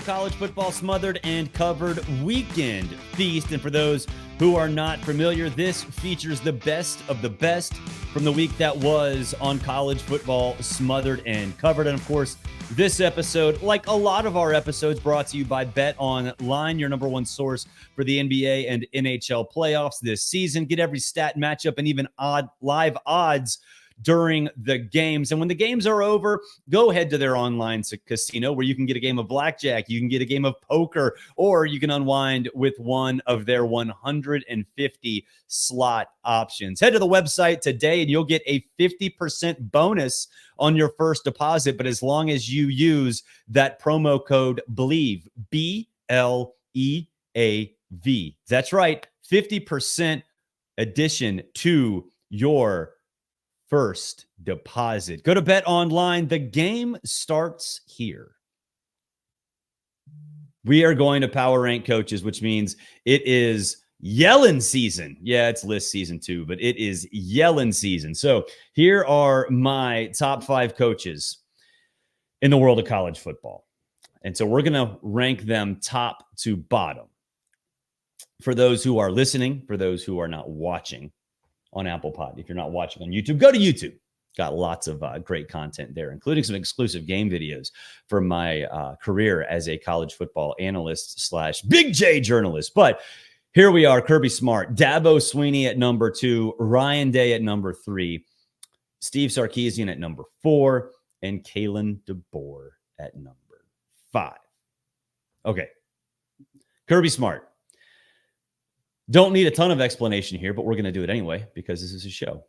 the College Football Smothered and Covered Weekend Feast. And for those who are not familiar, this features the best of the best from the week that was on college football smothered and covered. And of course, this episode, like a lot of our episodes, brought to you by BetOnline, your number one source for the NBA and NHL playoffs this season. Get every stat, matchup, and even live odds during the games. And when the games are over, go head to their online casino where you can get a game of blackjack, you can get a game of poker, or you can unwind with one of their 150 slot options. Head to the website today and you'll get a 50% bonus on your first deposit, but as long as you use that promo code BLEAV, BLEAV. That's right, 50% addition to your first deposit. Go to BetOnline. The game starts here. We are going to power rank coaches, which means it is yelling season. Yeah, it's list season too, but it is yelling season. So here are my top 5 coaches in the world of college football. And so we're going to rank them top to bottom. For those who are listening, for those who are not watching on Apple Pod. If you're not watching on YouTube, go to YouTube. Got lots of great content there, including some exclusive game videos from my career as a college football analyst / Big J journalist. But here we are, Kirby Smart, Dabo Swinney at number 2, Ryan Day at number 3, Steve Sarkisian at number 4, and Kalen DeBoer at number 5. Okay, Kirby Smart. Don't need a ton of explanation here, but we're going to do it anyway because this is a show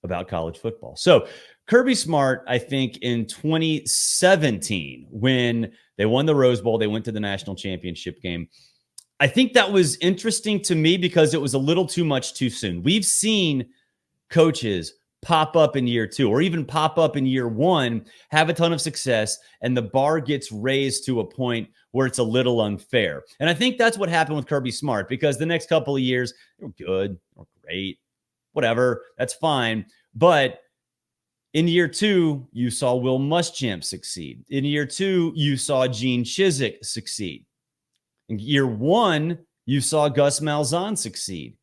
about college football. So Kirby Smart, I think in 2017, when they won the Rose Bowl, they went to the national championship game. I think that was interesting to me because it was a little too much too soon. We've seen coaches pop up in year 2 or even pop up in year 1, have a ton of success, and the bar gets raised to a point where it's a little unfair. And I think that's what happened with Kirby Smart because the next couple of years, they were good, or great, whatever, that's fine. But in year 2, you saw Will Muschamp succeed. In year 2, you saw Gene Chizik succeed. In year 1, you saw Gus Malzahn succeed.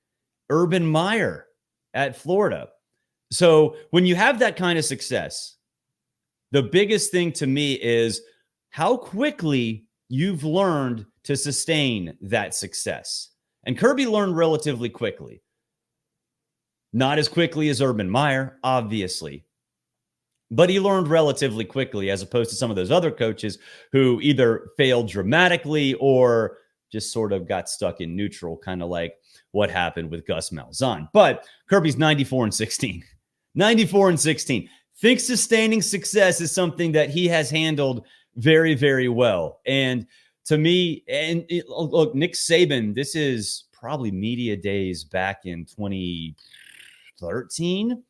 Urban Meyer at Florida. So when you have that kind of success, the biggest thing to me is how quickly you've learned to sustain that success. And Kirby learned relatively quickly. Not as quickly as Urban Meyer, obviously. But he learned relatively quickly as opposed to some of those other coaches who either failed dramatically or just sort of got stuck in neutral, kind of like what happened with Gus Malzahn. But Kirby's 94-16. 94-16. Think sustaining success is something that he has handled very, very well. And to me, look, Nick Saban, this is probably media days back in 2013,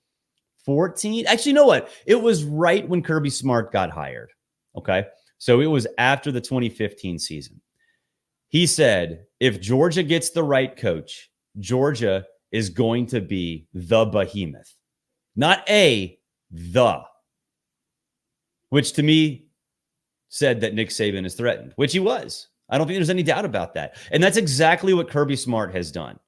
14. Actually, you know what? It was right when Kirby Smart got hired. Okay. So it was after the 2015 season. He said, if Georgia gets the right coach, Georgia is going to be the behemoth. Not the. Which to me said that Nick Saban is threatened, which he was. I don't think there's any doubt about that. And that's exactly what Kirby Smart has done.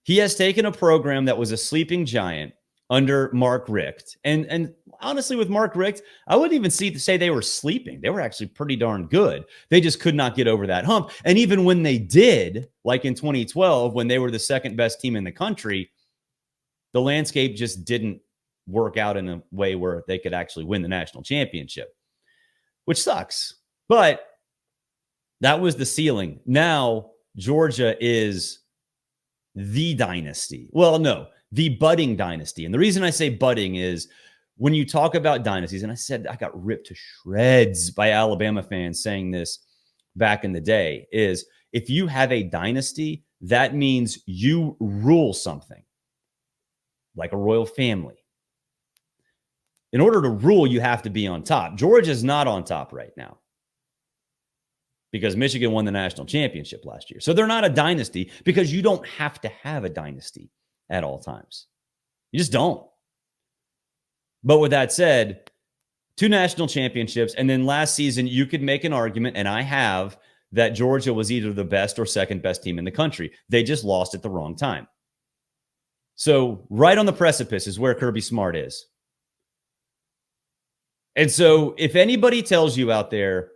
He has taken a program that was a sleeping giant under Mark Richt. And honestly, with Mark Richt, I wouldn't even say they were sleeping. They were actually pretty darn good. They just could not get over that hump. And even when they did, like in 2012, when they were the second best team in the country, the landscape just didn't work out in a way where they could actually win the national championship, which sucks. But that was the ceiling. Now, Georgia is the dynasty. Well, no, the budding dynasty. And the reason I say budding is when you talk about dynasties, and I said I got ripped to shreds by Alabama fans saying this back in the day, is if you have a dynasty, that means you rule something like a royal family. In order to rule, you have to be on top. Georgia's not on top right now because Michigan won the national championship last year. So they're not a dynasty because you don't have to have a dynasty at all times. You just don't. But with that said, 2 national championships. And then last season, you could make an argument, and I have, that Georgia was either the best or second best team in the country. They just lost at the wrong time. So right on the precipice is where Kirby Smart is. And so if anybody tells you out there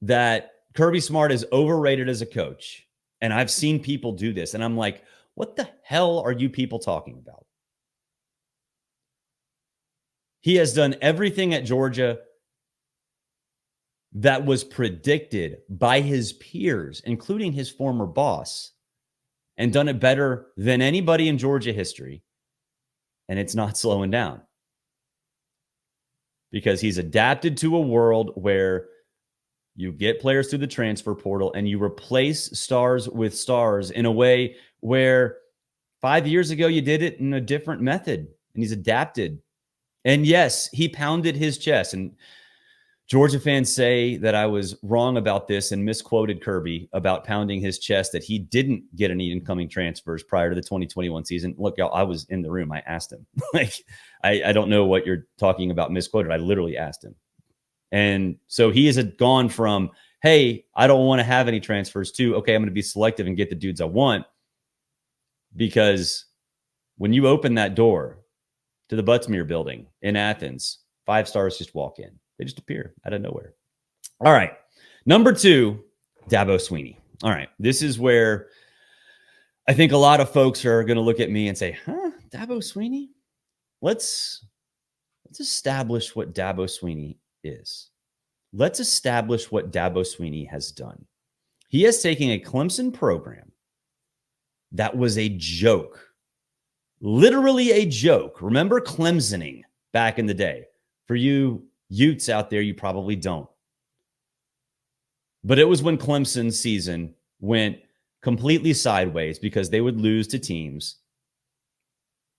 that Kirby Smart is overrated as a coach, and I've seen people do this, and I'm like, what the hell are you people talking about? He has done everything at Georgia that was predicted by his peers, including his former boss, and done it better than anybody in Georgia history. And it's not slowing down because he's adapted to a world where you get players through the transfer portal and you replace stars with stars in a way where 5 years ago you did it in a different method, and he's adapted. And yes, he pounded his chest, and Georgia fans say that I was wrong about this and misquoted Kirby about pounding his chest, that he didn't get any incoming transfers prior to the 2021 season. Look, y'all, I was in the room. I asked him. I don't know what you're talking about misquoted. I literally asked him. And so he has gone from, hey, I don't want to have any transfers, to, okay, I'm going to be selective and get the dudes I want. Because when you open that door to the Buttsmere building in Athens, 5 stars just walk in. They just appear out of nowhere. All right. Number 2, Dabo Swinney. All right. This is where I think a lot of folks are going to look at me and say, Dabo Swinney? Let's establish what Dabo Swinney is. Let's establish what Dabo Swinney has done. He has taken a Clemson program that was a joke, literally a joke. Remember Clemsoning back in the day? For you Utes out there, you probably don't. But it was when Clemson's season went completely sideways because they would lose to teams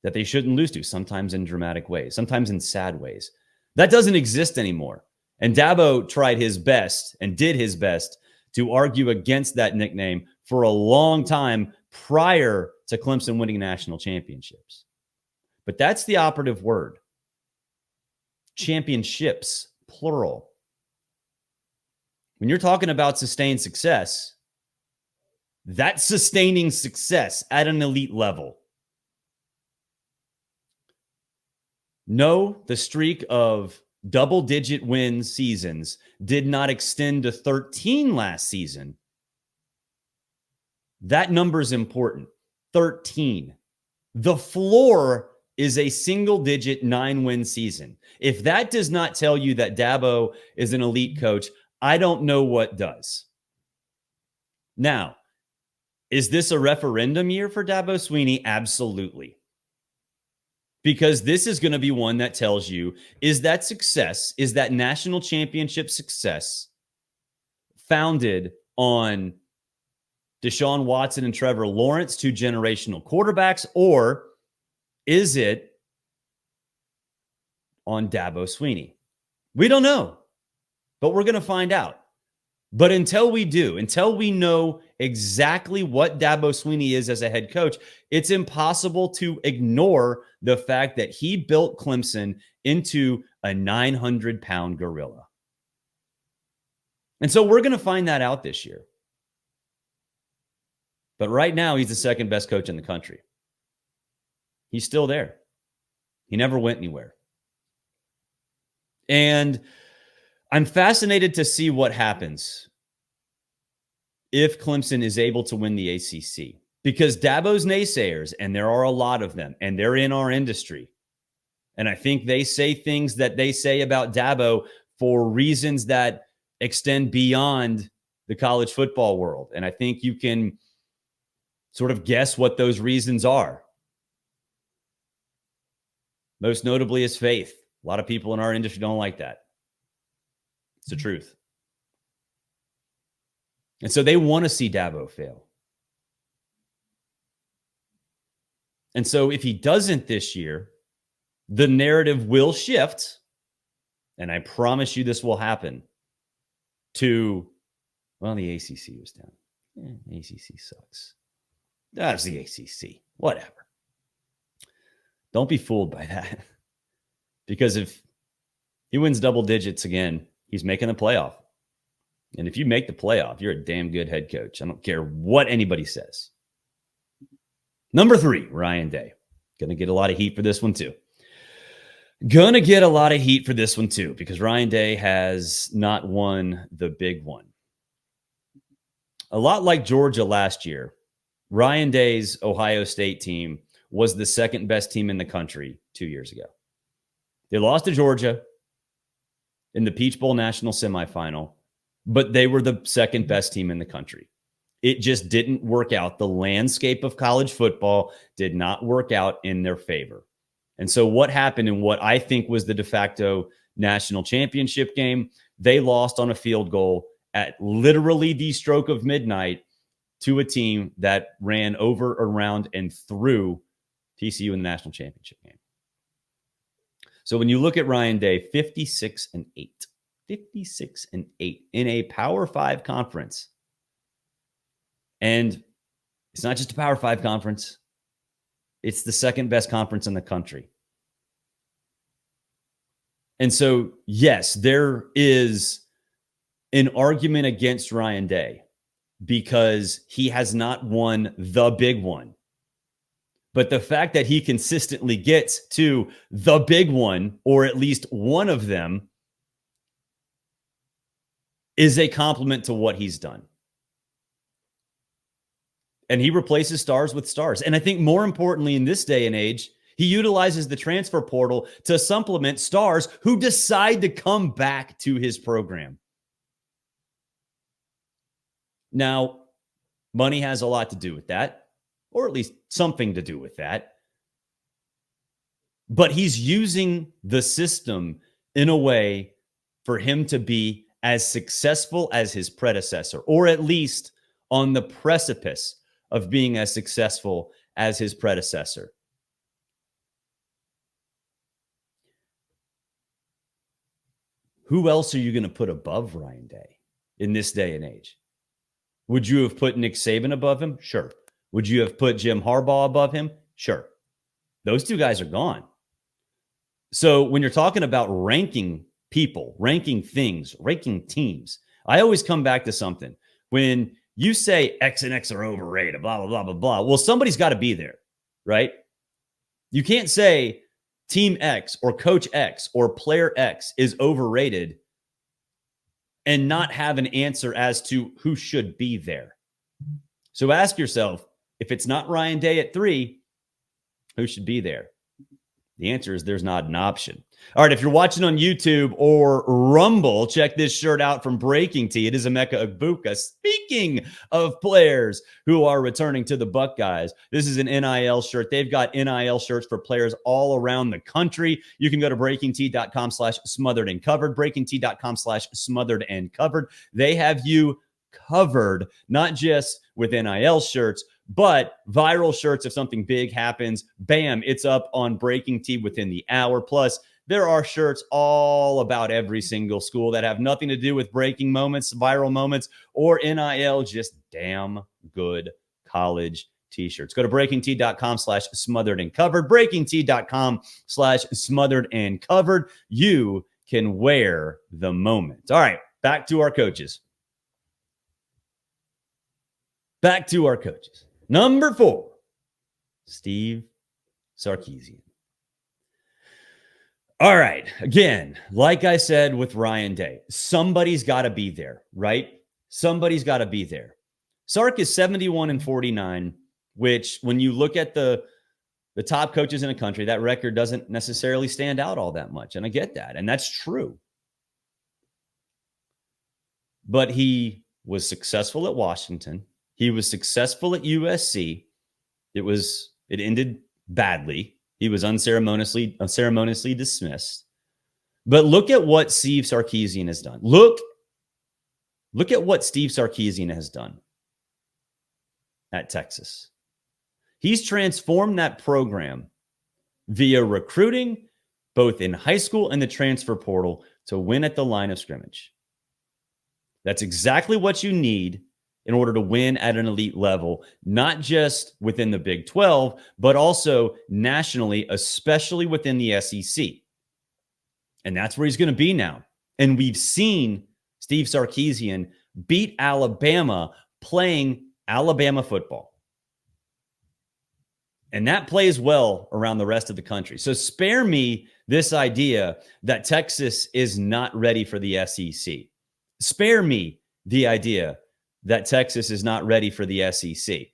that they shouldn't lose to, sometimes in dramatic ways, sometimes in sad ways. That doesn't exist anymore. And Dabo tried his best and did his best to argue against that nickname for a long time prior to Clemson winning national championships. But that's the operative word. Championships, plural. When you're talking about sustained success, that's sustaining success at an elite level. No, the streak of double-digit win seasons did not extend to 13 last season. That number is important. 13. The floor is a single-digit 9-win season. If that does not tell you that Dabo is an elite coach, I don't know what does. Now, is this a referendum year for Dabo Swinney? Absolutely. Because this is going to be one that tells you, is that success, is that national championship success founded on Deshaun Watson and Trevor Lawrence, 2 generational quarterbacks, or is it on Dabo Swinney? We don't know, but we're going to find out. But until we do, until we know exactly what Dabo Swinney is as a head coach, it's impossible to ignore the fact that he built Clemson into a 900-pound gorilla. And so we're going to find that out this year. But right now, he's the second best coach in the country. He's still there. He never went anywhere. And I'm fascinated to see what happens if Clemson is able to win the ACC. Because Dabo's naysayers, and there are a lot of them, and they're in our industry. And I think they say things that they say about Dabo for reasons that extend beyond the college football world. And I think you can sort of guess what those reasons are. Most notably is faith. A lot of people in our industry don't like that. It's the truth. And so they want to see Dabo fail. And so if he doesn't this year, the narrative will shift, and I promise you this will happen, to, well, the ACC was down. ACC sucks. That's the ACC. Whatever. Don't be fooled by that. Because if He wins double digits again. He's making the playoff. And if you make the playoff, you're a damn good head coach. I don't care what anybody says. Number 3, Ryan Day. Going to get a lot of heat for this one too. Because Ryan Day has not won the big one. A lot like Georgia last year, Ryan Day's Ohio State team was the second best team in the country 2 years ago. They lost to Georgia in the Peach Bowl National Semifinal, but they were the second best team in the country. It just didn't work out. The landscape of college football did not work out in their favor. And so what happened in what I think was the de facto national championship game, they lost on a field goal at literally the stroke of midnight to a team that ran over, around, and through TCU in the national championship game. So when you look at Ryan Day, 56-8 in a Power 5 conference. And it's not just a Power 5 conference. It's the second best conference in the country. And so, yes, there is an argument against Ryan Day because he has not won the big one. But the fact that he consistently gets to the big one, or at least one of them, is a compliment to what he's done. And he replaces stars with stars. And I think more importantly, in this day and age, he utilizes the transfer portal to supplement stars who decide to come back to his program. Now, money has a lot to do with that, or at least something to do with that. But he's using the system in a way for him to be as successful as his predecessor, or at least on the precipice of being as successful as his predecessor. Who else are you going to put above Ryan Day in this day and age? Would you have put Nick Saban above him? Sure. Would you have put Jim Harbaugh above him? Sure. Those two guys are gone. So when you're talking about ranking people, ranking things, ranking teams, I always come back to something. When you say X and X are overrated, blah, blah, blah, blah, blah, well, somebody's got to be there, right? You can't say Team X or Coach X or Player X is overrated and not have an answer as to who should be there. So ask yourself, if it's not Ryan Day at 3, who should be there? The answer is there's not an option. All right, if you're watching on YouTube or Rumble, check this shirt out from Breaking Tea. It is Emeka Egbuka. Speaking of players who are returning to the Buckeyes, this is an NIL shirt. They've got NIL shirts for players all around the country. You can go to breakingtea.com/smothered and covered, breakingtea.com/smothered and covered. They have you covered, not just with NIL shirts, but viral shirts. If something big happens, bam, it's up on Breaking Tea within the hour. Plus, there are shirts all about every single school that have nothing to do with breaking moments, viral moments, or NIL, just damn good college t-shirts. Go to breakingtea.com/smothered and covered, breakingtea.com/smothered and covered. You can wear the moment. All right, back to our coaches. Number 4, Steve Sarkisian. All right. Again, like I said with Ryan Day, somebody's got to be there, right? Somebody's got to be there. Sark is 71-49, which when you look at the top coaches in the country, that record doesn't necessarily stand out all that much. And I get that. And that's true. But he was successful at Washington. He was successful at USC. It ended badly. He was unceremoniously dismissed. But look at what Steve Sarkisian has done. Look at what Steve Sarkisian has done at Texas. He's transformed that program via recruiting, both in high school and the transfer portal, to win at the line of scrimmage. That's exactly what you need in order to win at an elite level, not just within the Big 12, but also nationally, especially within the SEC. And that's where he's going to be now. And we've seen Steve Sarkisian beat Alabama playing Alabama football. And that plays well around the rest of the country. So spare me this idea that Texas is not ready for the SEC. Spare me the idea that Texas is not ready for the SEC.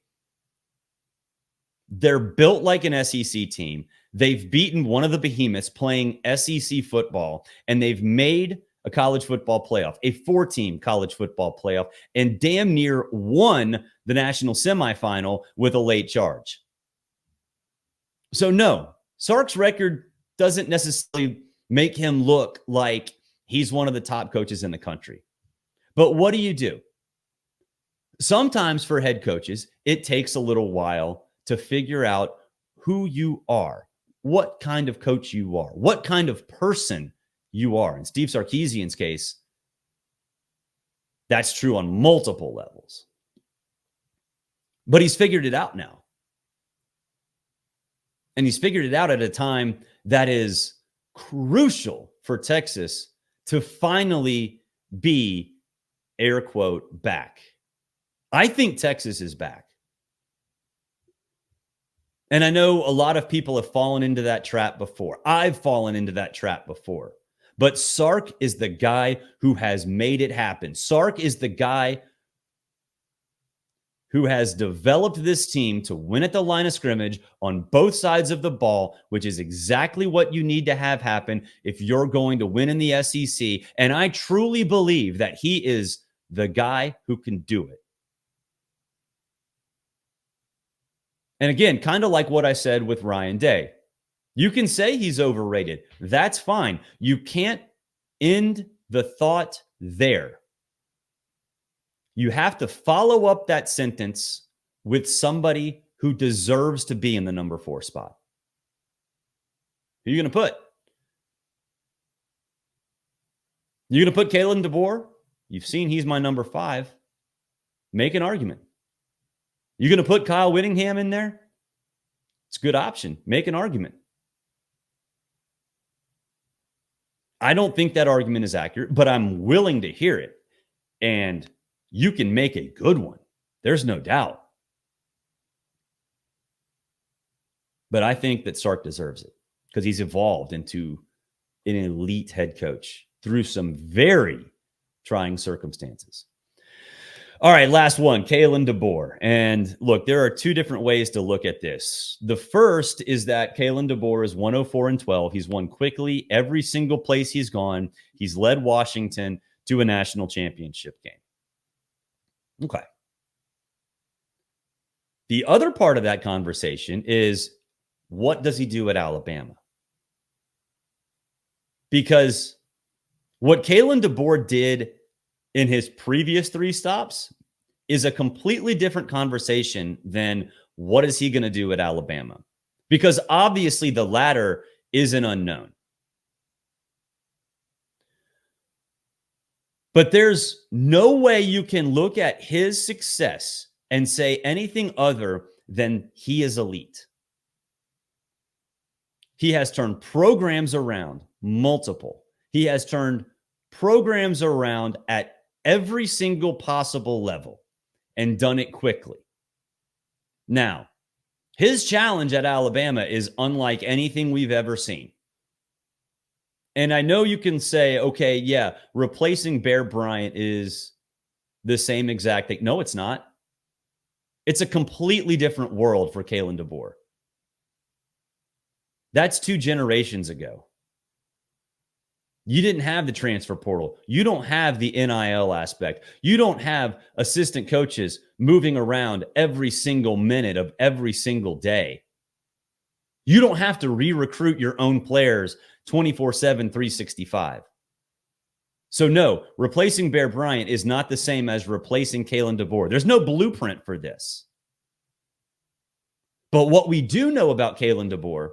They're built like an SEC team. They've beaten one of the behemoths playing SEC football, and they've made a college football playoff, a 4-team college football playoff, and damn near won the national semifinal with a late charge. So no, Sark's record doesn't necessarily make him look like he's one of the top coaches in the country. But what do? Sometimes for head coaches, it takes a little while to figure out who you are, what kind of coach you are, what kind of person you are. In Steve Sarkisian's case, that's true on multiple levels. But he's figured it out now. And he's figured it out at a time that is crucial for Texas to finally be, air quote, back. I think Texas is back. And I know a lot of people have fallen into that trap before. I've fallen into that trap before. But Sark is the guy who has made it happen. Sark is the guy who has developed this team to win at the line of scrimmage on both sides of the ball, which is exactly what you need to have happen if you're going to win in the SEC. And I truly believe that he is the guy who can do it. And again, kind of like what I said with Ryan Day. You can say he's overrated. That's fine. You can't end the thought there. You have to follow up that sentence with somebody who deserves to be in the number 4 spot. Who are you going to put? You're going to put Kalen DeBoer? You've seen he's my number 5. Make an argument. You're going to put Kyle Whittingham in there? It's a good option. Make an argument. I don't think that argument is accurate, but I'm willing to hear it. And you can make a good one. There's no doubt. But I think that Sark deserves it because he's evolved into an elite head coach through some very trying circumstances. All right, last one, Kalen DeBoer. And look, there are 2 different ways to look at this. The first is that Kalen DeBoer is 104-12. He's won quickly every single place he's gone. He's led Washington to a national championship game. Okay. The other part of that conversation is, what does he do at Alabama? Because what Kalen DeBoer did in his previous 3 stops is a completely different conversation than what is he going to do at Alabama? Because obviously the latter is an unknown. But there's no way you can look at his success and say anything other than he is elite. He has turned programs around, multiple. He has turned programs around at every single possible level and done it quickly. Now, his challenge at Alabama is unlike anything we've ever seen. And I know you can say, okay, yeah, replacing Bear Bryant is the same exact thing. No, it's not. It's a completely different world for Kalen DeBoer. That's 2 generations ago. You didn't have the transfer portal. You don't have the NIL aspect. You don't have assistant coaches moving around every single minute of every single day. You don't have to re-recruit your own players 24/7, 365. So no, replacing Bear Bryant is not the same as replacing Kalen DeBoer. There's no blueprint for this. But what we do know about Kalen DeBoer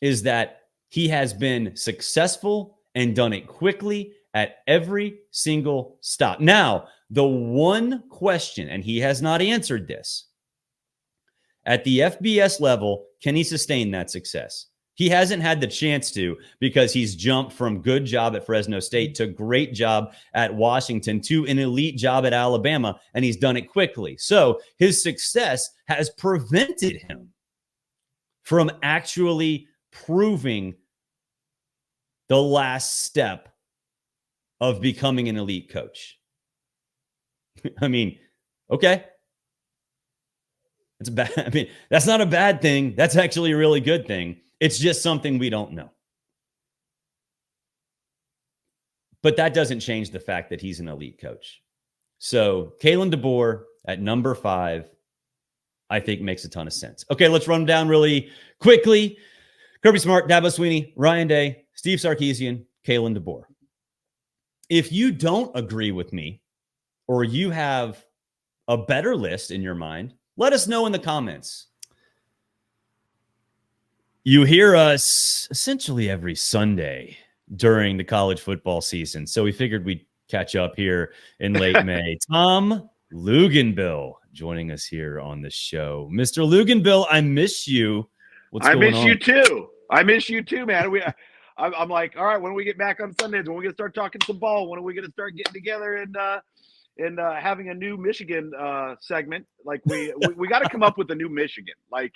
is that he has been successful and done it quickly at every single stop. Now, the one question, and he has not answered this, at the FBS level, can he sustain that success? He hasn't had the chance to because he's jumped from good job at Fresno State to great job at Washington to an elite job at Alabama, and he's done it quickly. So his success has prevented him from actually proving the last step of becoming an elite coach. I mean, okay. It's bad. I mean, that's not a bad thing. That's actually a really good thing. It's just something we don't know. But that doesn't change the fact that he's an elite coach. So Kalen DeBoer at number 5, I think makes a ton of sense. Okay, let's run down really quickly. Kirby Smart, Dabo Sweeney, Ryan Day, Steve Sarkisian, Kalen DeBoer. If you don't agree with me or you have a better list in your mind, let us know in the comments. You hear us essentially every Sunday during the college football season, so we figured we'd catch up here in late May. Tom Luginbill joining us here on the show. Mr. Luginbill, I miss you. What's going on? I miss you too, man. I'm like, all right, when we get back on Sundays, when we get to start talking some ball, when are we going to start getting together and having a new Michigan segment? Like we got to come up with a new Michigan. Like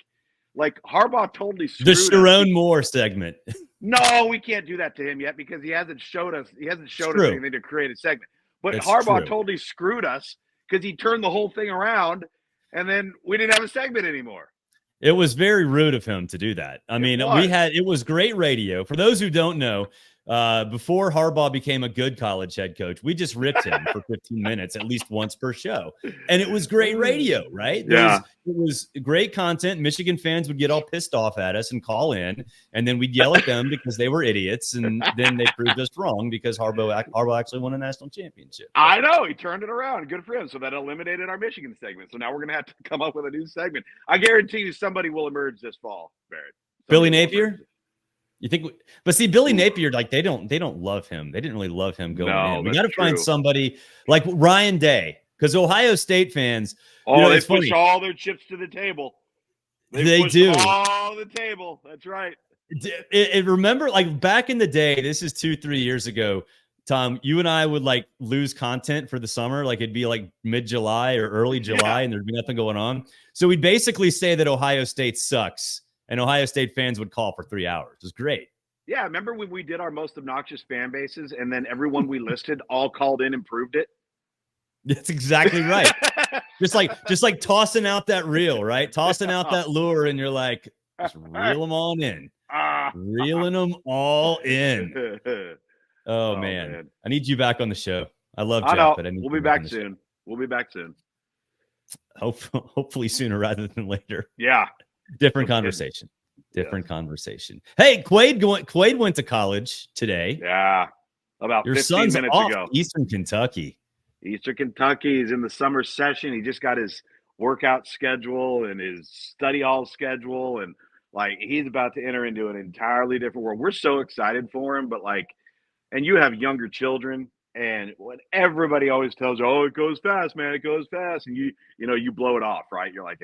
Harbaugh totally screwed the Sharon Moore segment. No, we can't do that to him yet because he hasn't showed us anything to create a segment. But It's Harbaugh true. Totally screwed us because he turned the whole thing around, and then we didn't have a segment anymore. It was very rude of him to do that. I mean, it was great radio. For those who don't know, before Harbaugh became a good college head coach, we just ripped him for 15 minutes, at least once per show. And it was great radio, right? Yeah. It was great content. Michigan fans would get all pissed off at us and call in, and then we'd yell at them because they were idiots. And then they proved us wrong because Harbaugh actually won a national championship. I know. He turned it around. Good for him. So that eliminated our Michigan segment. So now we're going to have to come up with a new segment. I guarantee you somebody will emerge this fall, Barrett. Billy Napier? You think? But see, Billy Napier, like they don't love him. They didn't really love him going in. We got to find somebody like Ryan Day, because Ohio State fans. They push all their chips to the table. They do all the table. That's right. Remember, like back in the day, this is 2-3 years ago. Tom, you and I would like lose content for the summer. Like it'd be like mid-July or early July, and there'd be nothing going on. So we'd basically say that Ohio State sucks. And Ohio State fans would call for 3 hours. It was great. Yeah, remember when we did our most obnoxious fan bases and then everyone we listed all called in and proved it? That's exactly right. just like tossing out that reel, right? Tossing out that lure, and you're like, just reel them all in. Reeling them all in. Oh, man. I need you back on the show. I love Jeff, but we'll be back soon. We'll be back soon. Hopefully sooner rather than later. Yeah. Different conversation. Hey, Quaid went to college today. Yeah. About your 15 son's minutes off ago. Eastern Kentucky. He's in the summer session. He just got his workout schedule and his study hall schedule. And like, he's about to enter into an entirely different world. We're so excited for him, but like, and you have younger children, and when everybody always tells you, oh, it goes fast, man, it goes fast. And you blow it off, right? You're like,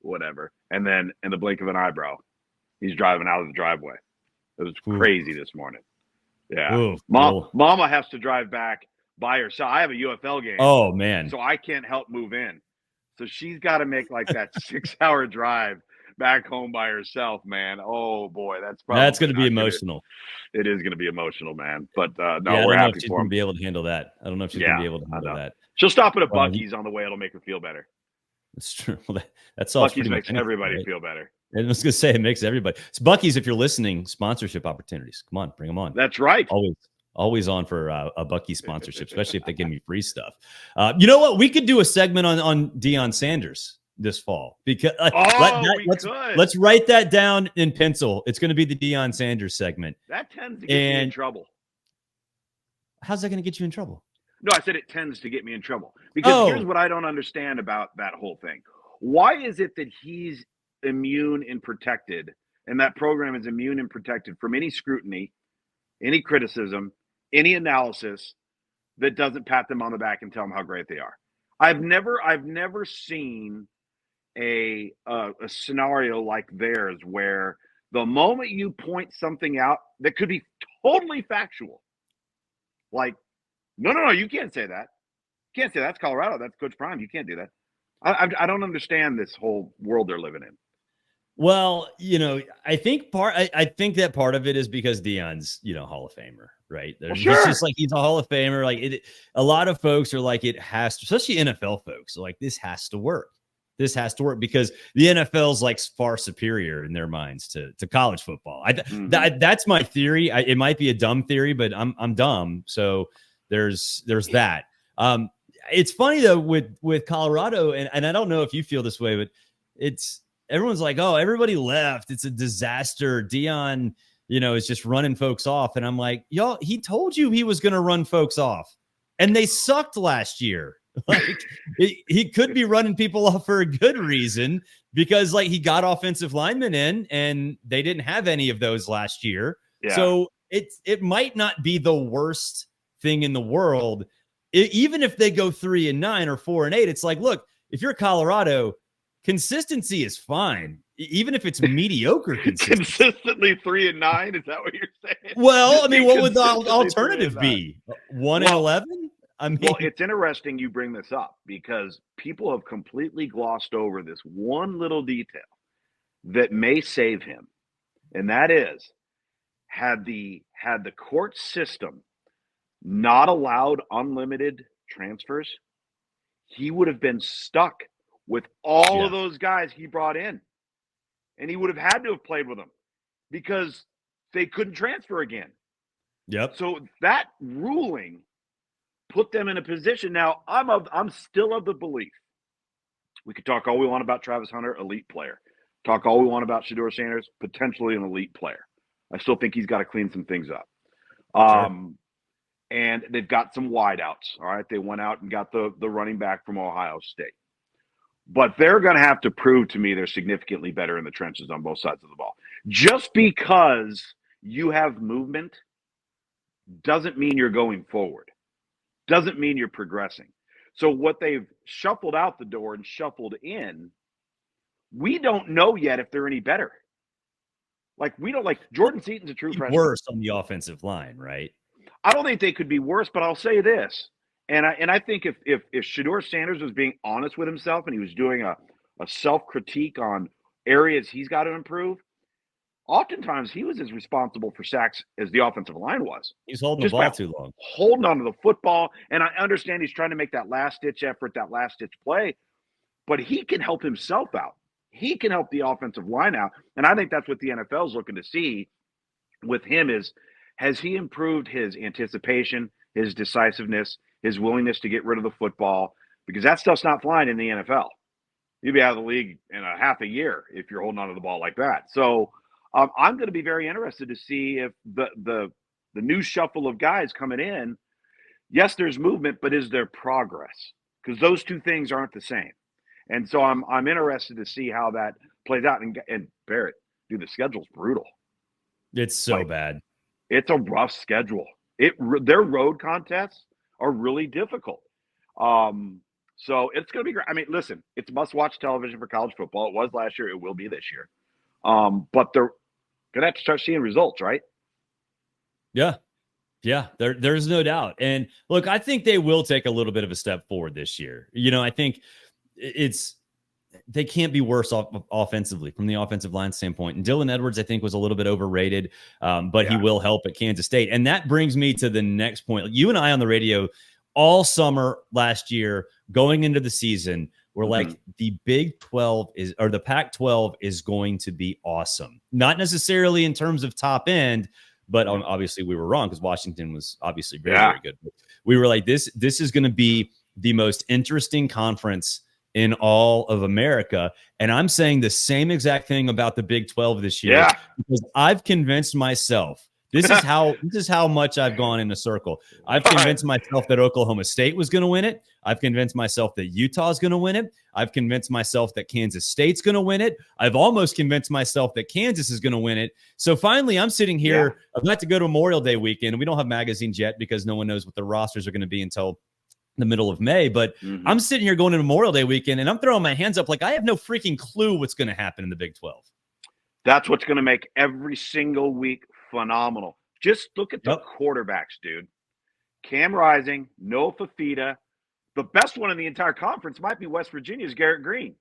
whatever. And then in the blink of an eyebrow, he's driving out of the driveway. It was crazy this morning. Yeah. Mama has to drive back by herself. I have a UFL game. Oh, man. So I can't help move in. So she's got to make like that 6-hour drive back home by herself, man. Oh, boy. That's going to be emotional. It is going to be emotional, man. But we're happy for him. Be able to handle that. I don't know if she's going to be able to handle that. She'll stop at a Buc-ee's on the way. It'll make her feel better. That's true. Well, that's all. Buc-ee's makes everybody feel better. And I was going to say it makes everybody. It's Buc-ee's, if you're listening, sponsorship opportunities. Come on, bring them on. That's right. Always on for a Buc-ee's sponsorship, especially if they give me free stuff. You know what? We could do a segment on Deion Sanders this fall, because let's write that down in pencil. It's going to be the Deion Sanders segment. That tends to get me in trouble. How's that going to get you in trouble? No, I said it tends to get me in trouble because here's what I don't understand about that whole thing. Why is it that he's immune and protected, and that program is immune and protected from any scrutiny, any criticism, any analysis that doesn't pat them on the back and tell them how great they are? I've never seen a scenario like theirs where The moment you point something out that could be totally factual, like, no, you can't say that. You can't say that's Colorado. That's Coach Prime. You can't do that. I don't understand this whole world they're living in. Well, I think I think that part of it is because Deion's, Hall of Famer, right? Well, sure. It's just like he's a Hall of Famer. Like a lot of folks are like, it has to, especially NFL folks, are like, this has to work. This has to work because the NFL's like far superior in their minds to college football. That's my theory. It might be a dumb theory, but I'm dumb. So there's that. It's funny though with Colorado, and I don't know if you feel this way, but everyone's like, oh, everybody left. It's a disaster. Deion, is just running folks off. And I'm like, y'all, he told you he was going to run folks off, and they sucked last year. Like he could be running people off for a good reason because like he got offensive linemen in and they didn't have any of those last year. Yeah. So it might not be the worst thing in the world. Even if they go 3-9 or 4-8, it's like, look, if you're Colorado, consistency is fine. Even if it's mediocre consistently 3-9, is that what you're saying? Well, I mean, what would the alternative be? 1-11? I mean, well, it's interesting you bring this up because people have completely glossed over this one little detail that may save him, and that is had the court system not allowed unlimited transfers, he would have been stuck with all of those guys he brought in, and he would have had to have played with them because they couldn't transfer again. Yep. So that ruling put them in a position. Now, I'm still of the belief. We could talk all we want about Travis Hunter, elite player. Talk all we want about Shedeur Sanders, potentially an elite player. I still think he's got to clean some things up. Sure. And they've got some wideouts. All right, they went out and got the running back from Ohio State. But they're going to have to prove to me they're significantly better in the trenches on both sides of the ball. Just because you have movement doesn't mean you're going forward. Doesn't mean you're progressing. So what they've shuffled out the door and shuffled in, we don't know yet if they're any better. Like we don't Jordan Seaton's a true freshman. Worse on the offensive line, right? I don't think they could be worse, but I'll say this. And I think if Shedeur Sanders was being honest with himself and he was doing a self-critique on areas he's got to improve, oftentimes he was as responsible for sacks as the offensive line was. He's holding the ball too long. Holding on to the football. And I understand he's trying to make that last-ditch effort, that last-ditch play. But he can help himself out. He can help the offensive line out. And I think that's what the NFL is looking to see with him is, has he improved his anticipation, his decisiveness, his willingness to get rid of the football? Because that stuff's not flying in the NFL. You'll be out of the league in a half a year if you're holding on to the ball like that. So I'm going to be very interested to see if the new shuffle of guys coming in, yes, there's movement, but is there progress? Because those two things aren't the same. And so I'm interested to see how that plays out. And Barrett, dude, the schedule's brutal. It's so bad. It's a rough schedule. Their road contests are really difficult. So it's going to be great. I mean, listen, it's must-watch television for college football. It was last year. It will be this year. But they're going to have to start seeing results, right? Yeah. Yeah, there's no doubt. And look, I think they will take a little bit of a step forward this year. I think they can't be worse offensively from the offensive line standpoint. And Dylan Edwards, I think, was a little bit overrated, but he will help at Kansas State. And that brings me to the next point. You and I on the radio all summer last year going into the season were like the Big 12 the Pac-12 is going to be awesome. Not necessarily in terms of top end, but obviously we were wrong because Washington was obviously very, very good. We were like, this is going to be the most interesting conference in all of America. And I'm saying the same exact thing about the Big 12 this year because I've convinced myself. This is how much I've gone in a circle. I've convinced myself that Oklahoma State was going to win it. I've convinced myself that Utah is going to win it. I've convinced myself that Kansas State's going to win it. I've almost convinced myself that Kansas is going to win it. So finally, I'm sitting here. I'm about to go to Memorial Day weekend, and we don't have magazines yet because no one knows what the rosters are going to be until the middle of May. But I'm sitting here going to Memorial Day weekend, and I'm throwing my hands up like I have no freaking clue what's going to happen in the Big 12. That's what's going to make every single week phenomenal. Just look at the quarterbacks, dude. Cam Rising, Noah Fafita. The best one in the entire conference might be West Virginia's Garrett Green.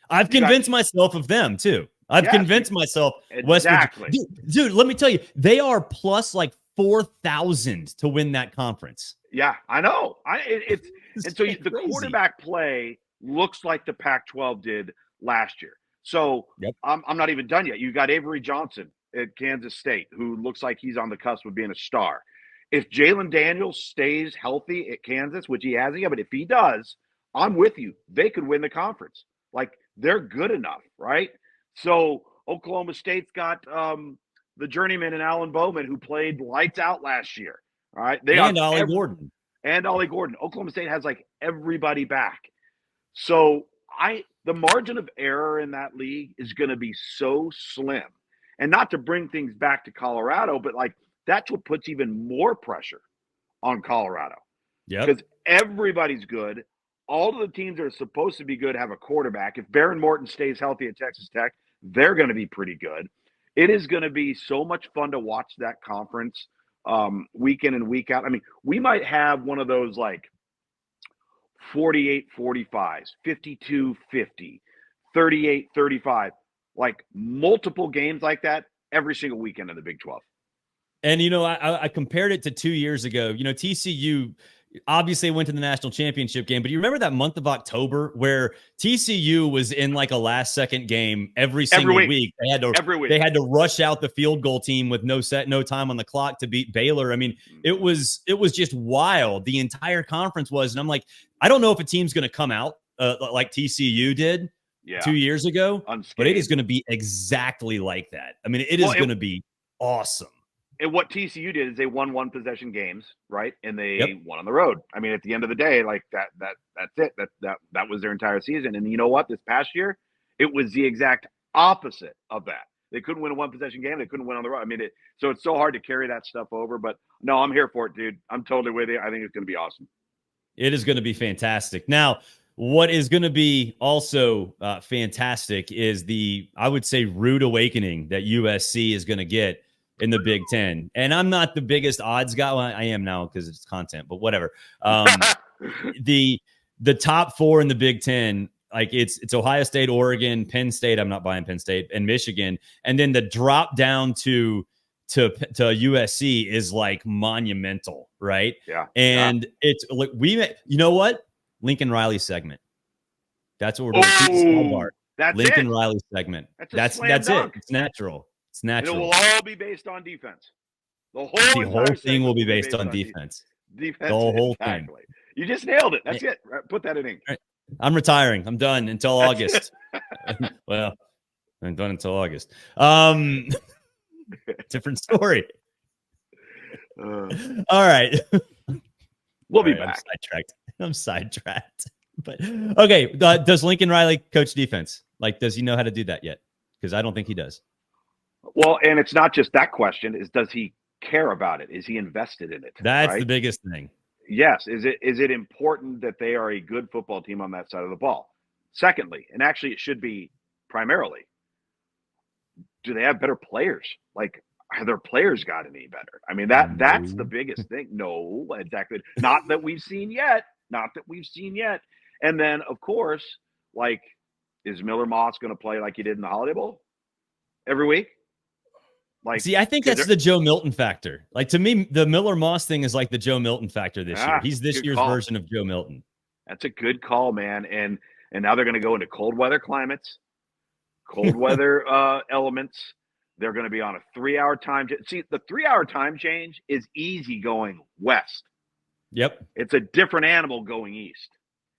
I've convinced myself of them, too. I've convinced myself. Exactly. West Virginia. Dude, let me tell you, they are plus like 4,000 to win that conference. Yeah, I know. The quarterback play looks like the Pac-12 did last year. So I'm not even done yet. You got Avery Johnson at Kansas State, who looks like he's on the cusp of being a star. If Jalen Daniels stays healthy at Kansas, which he hasn't yet, but if he does, I'm with you. They could win the conference. Like, they're good enough, right? So Oklahoma State's got the journeyman and Alan Bowman, who played lights out last year. All right. Ollie Gordon. And Ollie Gordon. Oklahoma State has like everybody back. So the margin of error in that league is going to be so slim. And not to bring things back to Colorado, but like that's what puts even more pressure on Colorado. Yeah. Because everybody's good. All of the teams that are supposed to be good have a quarterback. If Baron Morton stays healthy at Texas Tech, they're going to be pretty good. It is going to be so much fun to watch that conference week in and week out. I mean, we might have one of those like 48-45s, 52-50, 38-35, like multiple games like that every single weekend in the Big 12. And, I compared it to 2 years ago. TCU obviously went to the national championship game, but you remember that month of October where TCU was in like a last second game every single week. They had to rush out the field goal team with no time on the clock to beat Baylor. I mean, it was just wild. The entire conference was, and I'm like, I don't know if a team's going to come out like TCU did 2 years ago, but it is going to be exactly like that. I mean, it is going to be awesome. And what TCU did is they won one possession games, right? And they won on the road. I mean, at the end of the day, like that's it. That was their entire season. And you know what? This past year, it was the exact opposite of that. They couldn't win a one possession game. They couldn't win on the road. I mean, so it's so hard to carry that stuff over. But no, I'm here for it, dude. I'm totally with you. I think it's going to be awesome. It is going to be fantastic. Now, what is going to be also fantastic is I would say, rude awakening that USC is going to get in the Big Ten. And I'm not the biggest odds guy. Well, I am now because it's content, but whatever. The top four in the Big Ten, like it's Ohio State, Oregon, Penn State. I'm not buying Penn State, and Michigan. And then the drop down to USC is like monumental, right? Yeah. And it's like you know what? Lincoln Riley segment. That's what we're doing. Lincoln Riley segment. That's it. It's natural. It's natural. It will all be based on defense. The whole thing will be based on defense. Defense. The whole thing. thing. You just nailed it. That's it. Put that in ink. Right. I'm retiring. I'm done until August. Well, I'm done until August. Different story. All right. We'll be back. I'm sidetracked. But okay. Does Lincoln Riley coach defense? Like, does he know how to do that yet? Because I don't think he does. Well, and it's not just that question, is does he care about it? Is he invested in it? That's right? The biggest thing. Yes. Is it important that they are a good football team on that side of the ball? Secondly, and actually it should be primarily, do they have better players? Like, have their players got any better? I mean, that's the biggest thing. No, exactly. Not that we've seen yet. And then, of course, like, is Miller Moss going to play like he did in the Holiday Bowl every week? Like, see, I think that's the Joe Milton factor. Like, to me, the Miller Moss thing is like the Joe Milton factor this year. He's this year's version of Joe Milton. That's a good call, man. And now they're going to go into cold weather climates, cold weather elements. They're going to be on a 3-hour time. See, the 3-hour time change is easy going west. Yep. It's a different animal going east.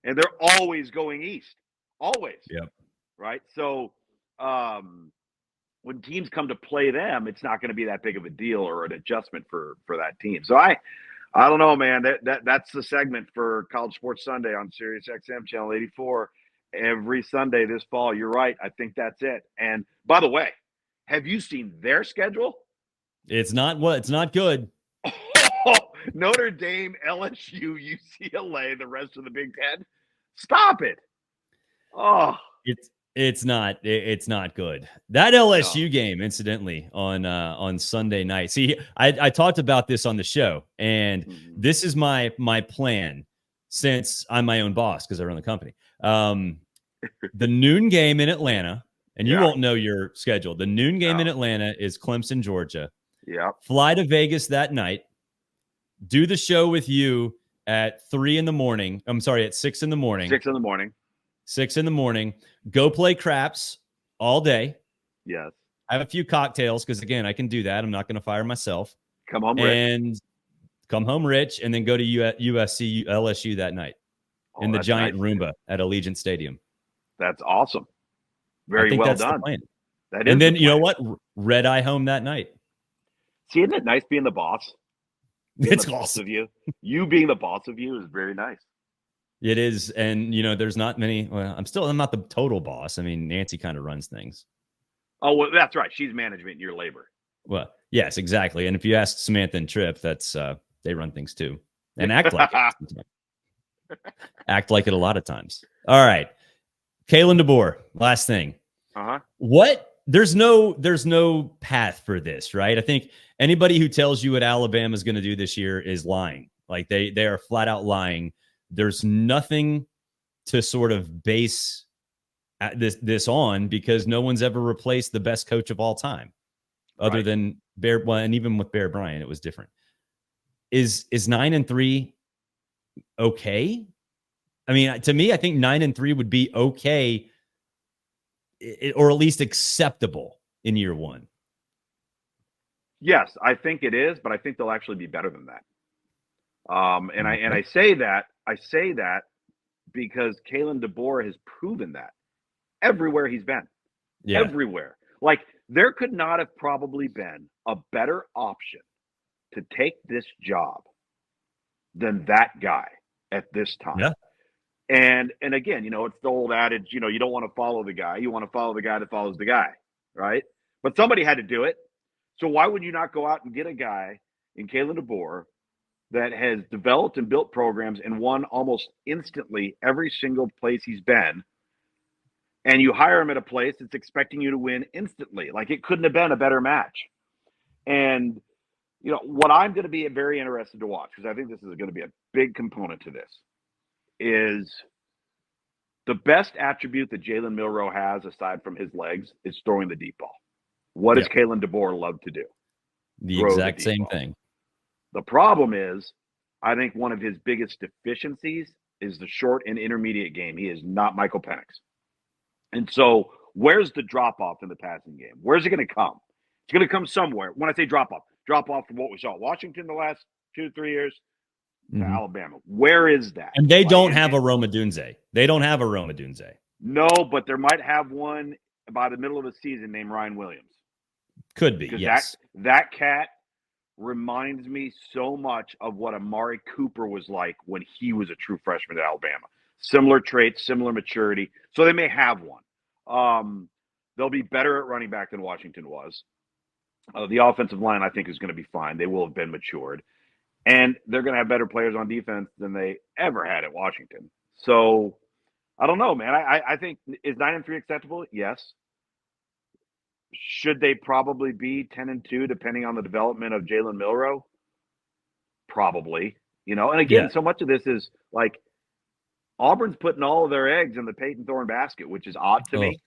And they're always going east. Always. Yep. Right? So, when teams come to play them, it's not going to be that big of a deal or an adjustment for that team. So I don't know, man. That's the segment for College Sports Sunday on SiriusXM channel 84 every Sunday this fall. You're right. I think that's it. And by the way, have you seen their schedule? It's not good. Notre Dame, LSU, UCLA, the rest of the Big Ten. Stop it. Oh, It's not. It's not good. That LSU No. game, incidentally, on Sunday night. See, I talked about this on the show, and Mm-hmm. this is my plan since I'm my own boss because I run the company. The noon game in Atlanta, and you Yeah. won't know your schedule. The noon game in No. Atlanta is Clemson, Georgia. Yeah. Fly to Vegas that night. Do the show with you at 3 in the morning. I'm sorry, at 6 in the morning. 6 in the morning. 6 in the morning. Go play craps all day. Yes. I have a few cocktails because, again, I can do that. I'm not going to fire myself. Come home rich. And come home rich, and then go to USC LSU that night in the giant nice, Roomba at Allegiant Stadium. That's awesome. I Very think well that's done. The plan. That and is then the you know plan. what? Red eye home that night. See, isn't it nice being the boss? It's the boss awesome. of you. You being the boss of you is very nice. It is, and there's not many. Well, I'm not the total boss. I mean, Nancy kind of runs things. Oh, well, that's right. She's management, and you're labor. Well, yes, exactly. And if you ask Samantha and Tripp, that's they run things too, and act like it. Act like it a lot of times. All right, Kalen DeBoer. Last thing. What? There's no path for this, right? I think anybody who tells you what Alabama is going to do this year is lying. Like they are flat out lying. There's nothing to sort of base this on because no one's ever replaced the best coach of all time, other than Bear. Well, and even with Bear Bryant, it was different. Is 9-3 okay? I mean, to me, I think 9-3 would be okay, or at least acceptable in year one. Yes, I think it is, but I think they'll actually be better than that. I say that because Kalen DeBoer has proven that everywhere he's been. Yeah. Everywhere. Like, there could not have probably been a better option to take this job than that guy at this time. Yeah. And again, it's the old adage, you don't want to follow the guy. You want to follow the guy that follows the guy, right? But somebody had to do it. So why would you not go out and get a guy in Kalen DeBoer that has developed and built programs and won almost instantly every single place he's been, and you hire him at a place that's expecting you to win instantly? Like, it couldn't have been a better match. And, what I'm going to be very interested to watch, because I think this is going to be a big component to this, is the best attribute that Jalen Milroe has, aside from his legs, is throwing the deep ball. What does Kalen DeBoer love to do? The exact same thing. The problem is, I think one of his biggest deficiencies is the short and intermediate game. He is not Michael Penix. And so where's the drop-off in the passing game? Where's it going to come? It's going to come somewhere. When I say drop-off from what we saw at Washington the last 2-3 years to Alabama. Where is that? And they don't have a Roma Dunze. They don't have a Roma Dunze. No, but there might have one by the middle of the season named Ryan Williams. Could be, yes. That cat reminds me so much of what Amari Cooper was like when he was a true freshman at Alabama. Similar traits, similar maturity. So they may have one. They'll be better at running back than Washington was. The offensive line, I think, is going to be fine. They will have been matured. And they're going to have better players on defense than they ever had at Washington. So, I don't know, man. I think, is 9-3 acceptable? Yes. Should they probably be 10-2, depending on the development of Jalen Milroe? Probably. And again, so much of this is like Auburn's putting all of their eggs in the Peyton Thorne basket, which is odd to me.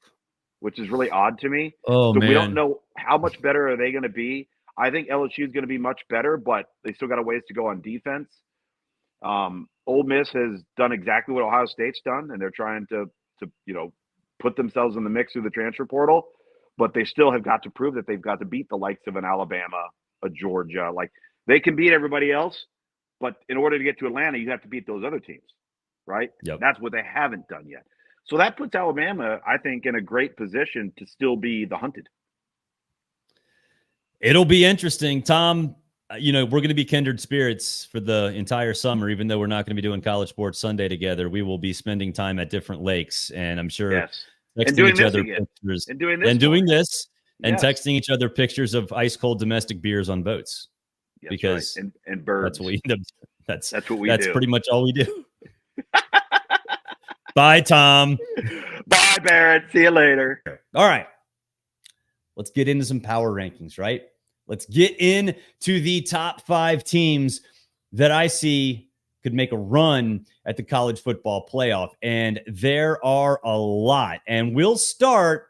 Which is really odd to me. So we don't know how much better are they going to be. I think LSU is going to be much better, but they still got a ways to go on defense. Ole Miss has done exactly what Ohio State's done, and they're trying to put themselves in the mix through the transfer portal. But they still have got to prove that they've got to beat the likes of an Alabama, a Georgia. Like, they can beat everybody else, but in order to get to Atlanta, you have to beat those other teams, right? Yep. That's what they haven't done yet. So that puts Alabama, I think, in a great position to still be the hunted. It'll be interesting, Tom. We're going to be kindred spirits for the entire summer, even though we're not going to be doing College Sports Sunday together. We will be spending time at different lakes, and I'm sure texting each other pictures and texting each other pictures of ice cold domestic beers on boats. That's because right. and birds. That's what we end up. That's what we do. That's do. pretty much all we do. Bye, Tom. Bye, Barrett. See you later. All right. Let's get into some power rankings, right? Let's get into the top 5 teams that I see could make a run at the college football playoff. And there are a lot. And we'll start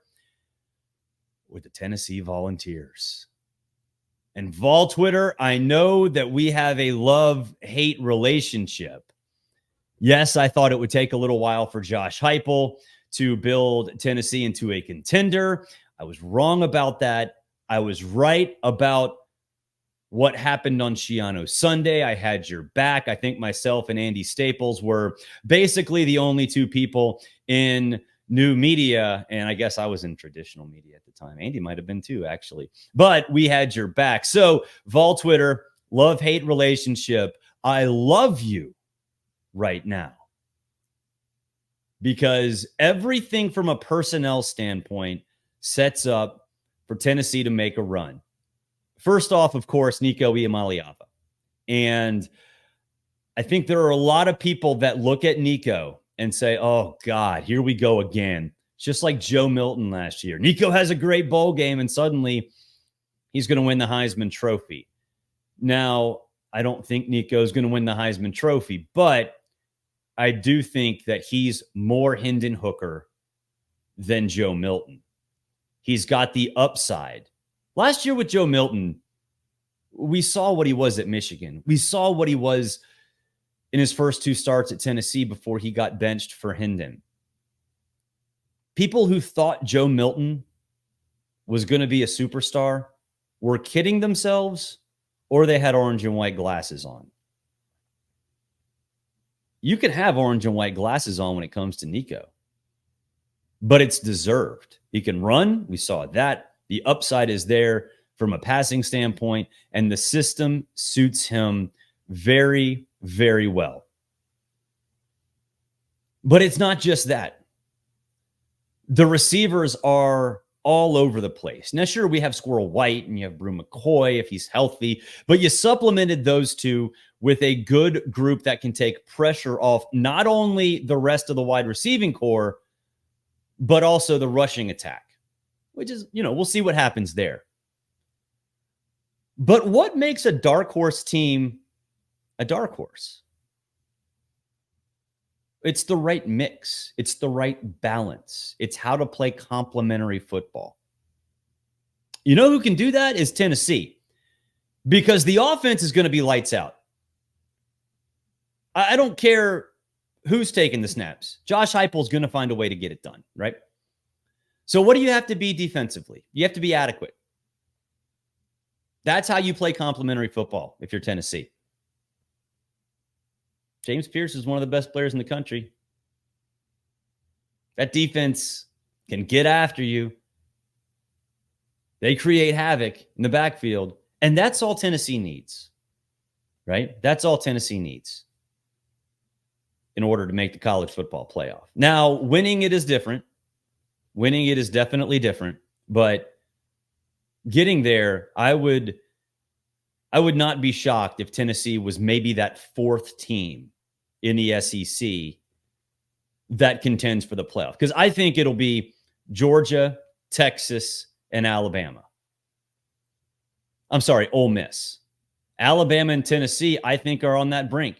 with the Tennessee Volunteers. And Vol Twitter, I know that we have a love-hate relationship. Yes, I thought it would take a little while for Josh Heupel to build Tennessee into a contender. I was wrong about that. I was right about what happened on Shiano Sunday. I had your back. I think myself and Andy Staples were basically the only 2 people in new media, and I guess I was in traditional media at the time. Andy might have been too, actually. But we had your back. So, Vol Twitter, love-hate relationship. I love you right now because everything from a personnel standpoint sets up for Tennessee to make a run. First off, of course, Nico Iamaleava. And I think there are a lot of people that look at Nico and say, oh, God, here we go again. It's just like Joe Milton last year. Nico has a great bowl game, and suddenly he's going to win the Heisman Trophy. Now, I don't think Nico is going to win the Heisman Trophy, but I do think that he's more Hendon Hooker than Joe Milton. He's got the upside. Last year with Joe Milton, we saw what he was at Michigan. We saw what he was in his first 2 starts at Tennessee before he got benched for Hendon. People who thought Joe Milton was going to be a superstar were kidding themselves, or they had orange and white glasses on. You can have orange and white glasses on when it comes to Nico, but it's deserved. He can run. We saw that. The upside is there from a passing standpoint, and the system suits him very, very well. But it's not just that. The receivers are all over the place. Now, sure, we have Squirrel White and you have Brew McCoy if he's healthy, but you supplemented those 2 with a good group that can take pressure off not only the rest of the wide receiving core, but also the rushing attack, which is, we'll see what happens there. But what makes a dark horse team a dark horse? It's the right mix. It's the right balance. It's how to play complementary football. You know who can do that is Tennessee, because the offense is going to be lights out. I don't care who's taking the snaps. Josh Heupel is going to find a way to get it done, right? So what do you have to be defensively? You have to be adequate. That's how you play complementary football if you're Tennessee. James Pierce is one of the best players in the country. That defense can get after you. They create havoc in the backfield, and that's all Tennessee needs, right? That's all Tennessee needs in order to make the college football playoff. Now, winning it is different. Winning it is definitely different, but getting there, I would not be shocked if Tennessee was maybe that 4th team in the SEC that contends for the playoff. Because I think it'll be Georgia, Texas, and Alabama. I'm sorry, Ole Miss. Alabama and Tennessee, I think, are on that brink.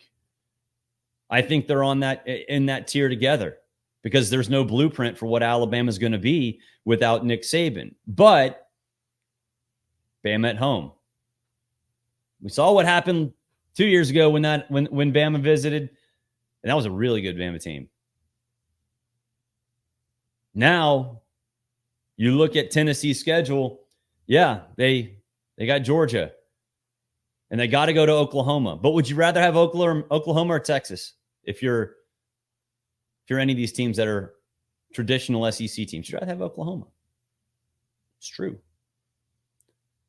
I think they're in that tier together because there's no blueprint for what Alabama's going to be without Nick Saban. But Bama at home. We saw what happened 2 years ago when Bama visited, and that was a really good Bama team. Now, you look at Tennessee's schedule, yeah, they got Georgia, and they got to go to Oklahoma. But would you rather have Oklahoma or Texas if you're any of these teams that are traditional SEC teams? You'd rather have Oklahoma. It's true.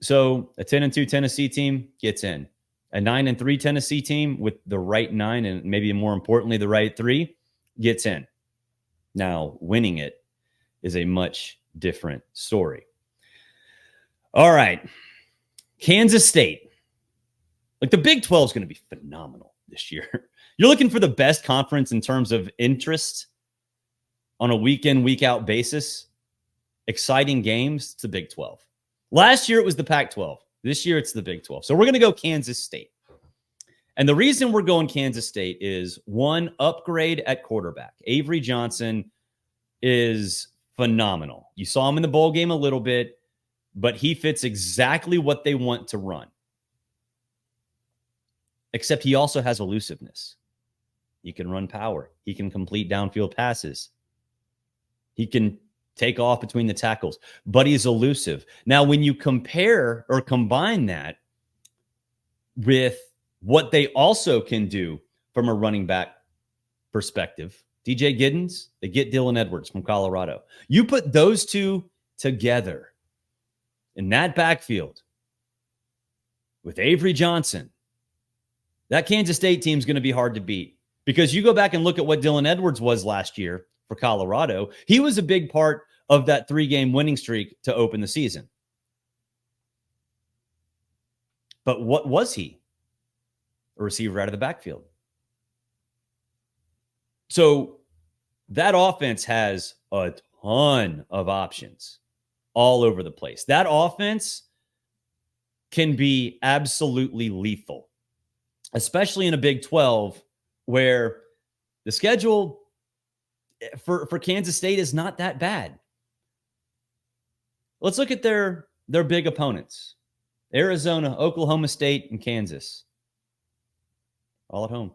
So a 10-2 Tennessee team gets in. A 9-3 Tennessee team with the right 9 and maybe more importantly the right 3 gets in. Now, winning it is a much different story. All right. Kansas State. Like, the Big 12 is going to be phenomenal this year. You're looking for the best conference in terms of interest. on a week in, week out basis, exciting games, it's the Big 12. Last year, it was the Pac-12. This year, it's the Big 12. So we're going to go Kansas State. And the reason we're going Kansas State is, one, upgrade at quarterback. Avery Johnson is phenomenal. You saw him in the bowl game a little bit, but he fits exactly what they want to run. Except he also has elusiveness. He can run power. He can complete downfield passes. He can take off between the tackles, but he's elusive. Now, when you compare or combine that with what they also can do from a running back perspective, DJ Giddens, they get Dylan Edwards from Colorado. You put those two together in that backfield with Avery Johnson, that Kansas State team is going to be hard to beat, because you go back and look at what Dylan Edwards was last year for Colorado. He was a big part of that 3-game winning streak to open the season. But what was he? A receiver out of the backfield. So that offense has a ton of options all over the place. That offense can be absolutely lethal, especially in a Big 12 where the schedule for Kansas State is not that bad. Let's look at their big opponents. Arizona, Oklahoma State, and Kansas. All at home.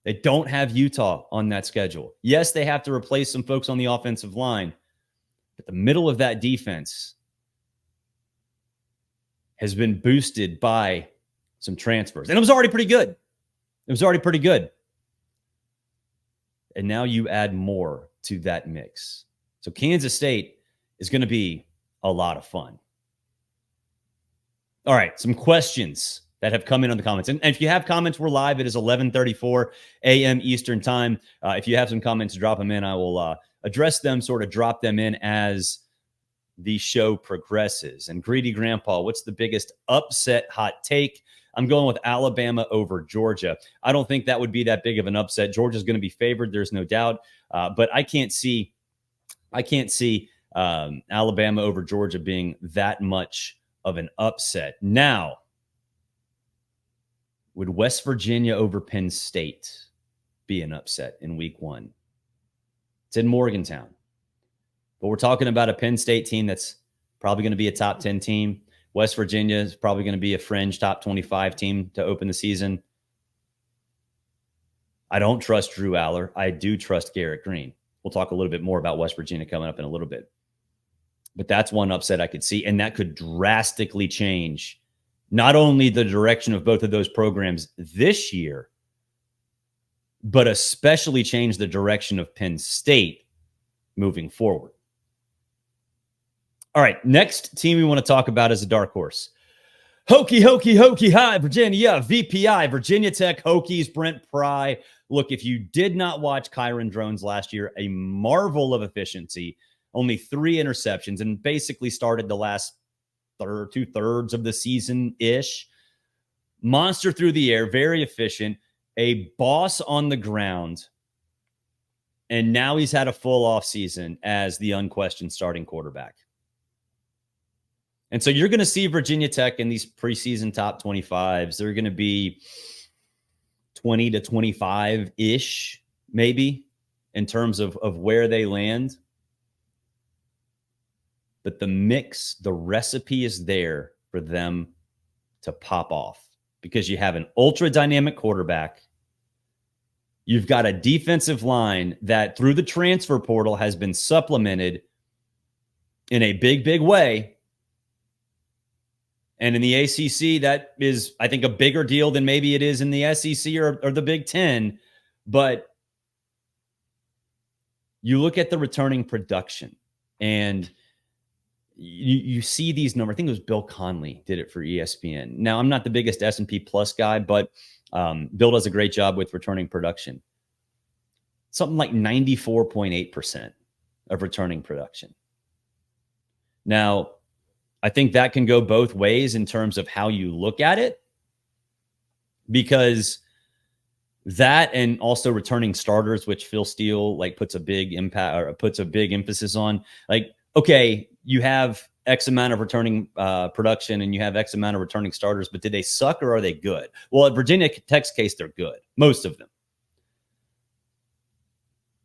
They don't have Utah on that schedule. Yes, they have to replace some folks on the offensive line, but the middle of that defense has been boosted by some transfers. And it was already pretty good. And now you add more to that mix. So Kansas State is going to be a lot of fun. All right, some questions that have come in on the comments. And if you have comments, we're live. It is 11:34 a.m. Eastern time. If you have some comments, drop them in. I will address them, sort of drop them in as the show progresses. And Greedy Grandpa, what's the biggest upset hot take? I'm going with Alabama over Georgia. I don't think that would be that big of an upset. Georgia's going to be favored, there's no doubt. But I can't see Alabama over Georgia being that much of an upset. Now, would West Virginia over Penn State be an upset in week 1? It's in Morgantown. But we're talking about a Penn State team that's probably going to be a top 10 team. West Virginia is probably going to be a fringe top 25 team to open the season. I don't trust Drew Aller. I do trust Garrett Green. We'll talk a little bit more about West Virginia coming up in a little bit. But that's one upset I could see, and that could drastically change not only the direction of both of those programs this year, but especially change the direction of Penn State moving forward. All right, next team we want to talk about is a dark horse. Hokie, hi, Virginia, VPI, Virginia Tech, Hokies, Brent Pry. Look, if you did not watch Kyron Drones last year, a marvel of efficiency, only 3 interceptions, and basically started the last 2/3 of the season-ish. Monster through the air, very efficient, a boss on the ground, and now he's had a full offseason as the unquestioned starting quarterback. And so you're going to see Virginia Tech in these preseason top 25s. They're going to be 20 to 25-ish, maybe, in terms of where they land. But the mix, the recipe is there for them to pop off, because you have an ultra-dynamic quarterback. You've got a defensive line that through the transfer portal has been supplemented in a big, big way. And in the ACC, that is, I think, a bigger deal than maybe it is in the SEC or the Big Ten. But you look at the returning production, and you see these numbers. I think it was Bill Conley did it for ESPN. Now, I'm not the biggest S&P Plus guy, but Bill does a great job with returning production. Something like 94.8% of returning production. Now, I think that can go both ways in terms of how you look at it, because That and also returning starters, which Phil Steele like puts a big impact or puts a big emphasis on. Like, okay, you have X amount of returning production and you have X amount of returning starters, but did they suck or are they good? Well, at Virginia Tech's case, they're good, most of them.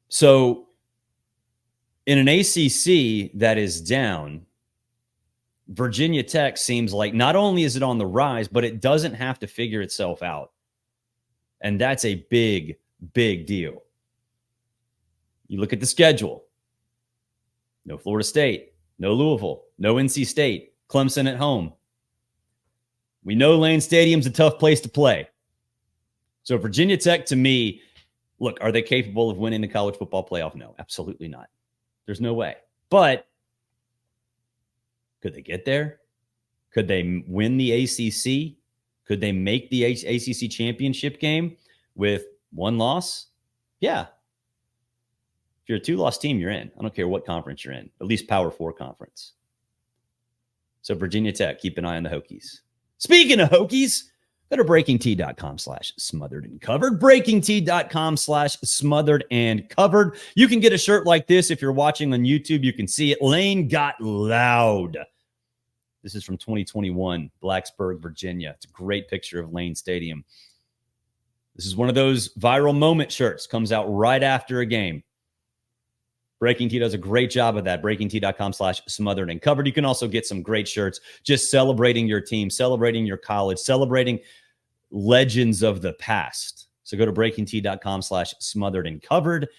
So in an ACC that is down, Virginia Tech seems like not only is it on the rise, but it doesn't have to figure itself out. And that's a big, big deal. You look at the schedule. No Florida State, no Louisville, no NC State, Clemson at home. We know Lane Stadium's a tough place to play. So Virginia Tech, to me, look, are they capable of winning the college football playoff? No, absolutely not. There's no way. But could they get there? Could they win the ACC? Could they make the ACC championship game with one loss? Yeah. If you're a two-loss team, you're in. I don't care what conference you're in, at least Power 4 conference. So Virginia Tech, keep an eye on the Hokies. Speaking of Hokies, go to breakingt.com/smothered and covered. breakingt.com/smothered and covered. You can get a shirt like this. If you're watching on YouTube, you can see it. Lane got loud. This is from 2021, Blacksburg, Virginia. It's a great picture of Lane Stadium. This is one of those viral moment shirts. Comes out right after a game. Breaking T does a great job of that. breakingt.com/smothered and covered. You can also get some great shirts just celebrating your team, celebrating your college, celebrating legends of the past. So go to breakingt.com/smothered and covered.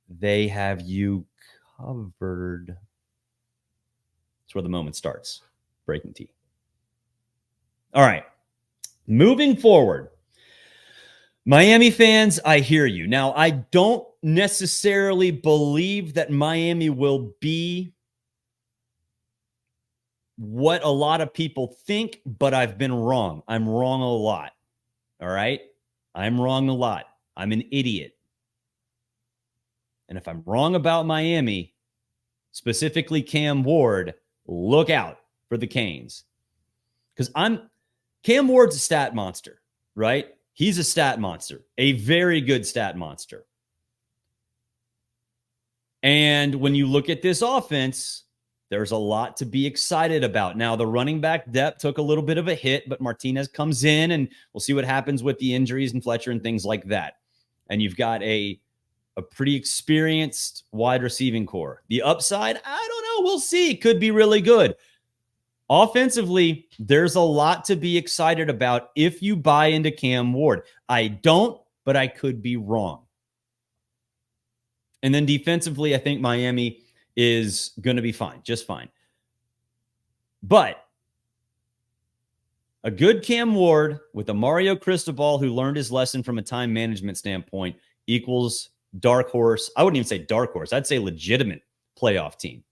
They have you covered. That's where the moment starts. Breaking T. All right. Moving forward. Miami fans, I hear you. Now, I don't necessarily believe that Miami will be what a lot of people think, but I've been wrong. I'm wrong a lot. All right? I'm wrong a lot. I'm an idiot. And if I'm wrong about Miami, specifically Cam Ward, look out for the Canes. Because Cam Ward's a stat monster, right? He's a stat monster, a very good stat monster. And when you look at this offense, there's a lot to be excited about. Now, the running back depth took a little bit of a hit, but Martinez comes in, and we'll see what happens with the injuries and Fletcher and things like that. And you've got a pretty experienced wide receiving core. The upside, I don't know. We'll see. Could be really good. Offensively, there's a lot to be excited about if you buy into Cam Ward. I don't, but I could be wrong. And then defensively, I think Miami is going to be fine, just fine. But a good Cam Ward with a Mario Cristobal who learned his lesson from a time management standpoint equals dark horse. I wouldn't even say dark horse. I'd say legitimate playoff team.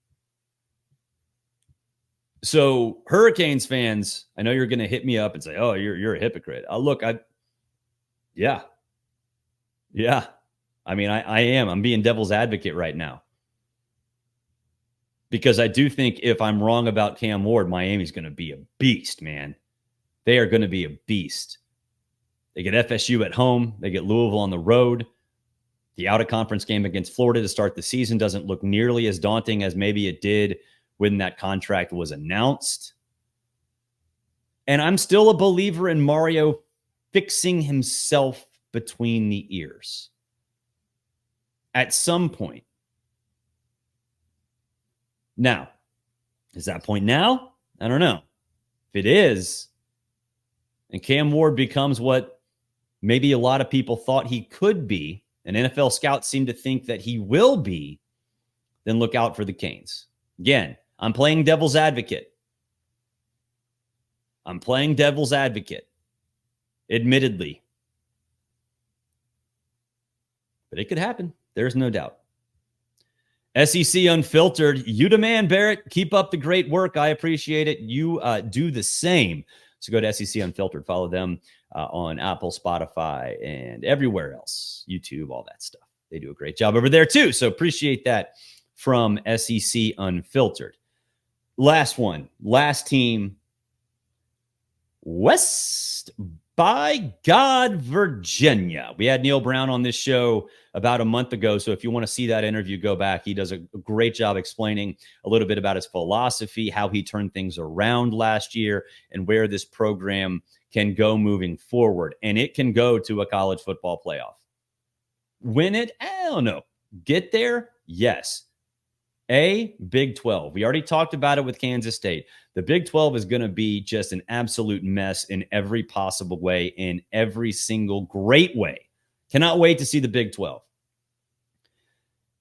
So Hurricanes fans, I know you're going to hit me up and say, oh, you're a hypocrite. Look, yeah. I mean, I am. I'm being devil's advocate right now. Because I do think if I'm wrong about Cam Ward, Miami's going to be a beast, man. They are going to be a beast. They get FSU at home. They get Louisville on the road. The out-of-conference game against Florida to start the season doesn't look nearly as daunting as maybe it did when that contract was announced. And I'm still a believer in Mario fixing himself between the ears. At some point. Now, is that point now? I don't know. If it is, and Cam Ward becomes what maybe a lot of people thought he could be, and NFL scouts seem to think that he will be, then look out for the Canes. Again, I'm playing devil's advocate. Admittedly. But it could happen. There's no doubt. SEC Unfiltered. You demand, Barrett. Keep up the great work. I appreciate it. You do the same. So go to SEC Unfiltered. Follow them on Apple, Spotify, and everywhere else. YouTube, all that stuff. They do a great job over there too. So appreciate that from SEC Unfiltered. Last one. Last team. West By God, Virginia. We had Neil Brown on this show about a month ago. So if you want to see that interview, go back. He does a great job explaining a little bit about his philosophy, how he turned things around last year, and where this program can go moving forward. And it can go to a college football playoff. Win it? I don't know. Get there? Yes. Big 12. We already talked about it with Kansas State. The Big 12 is going to be just an absolute mess in every possible way, in every single great way. Cannot wait to see the Big 12.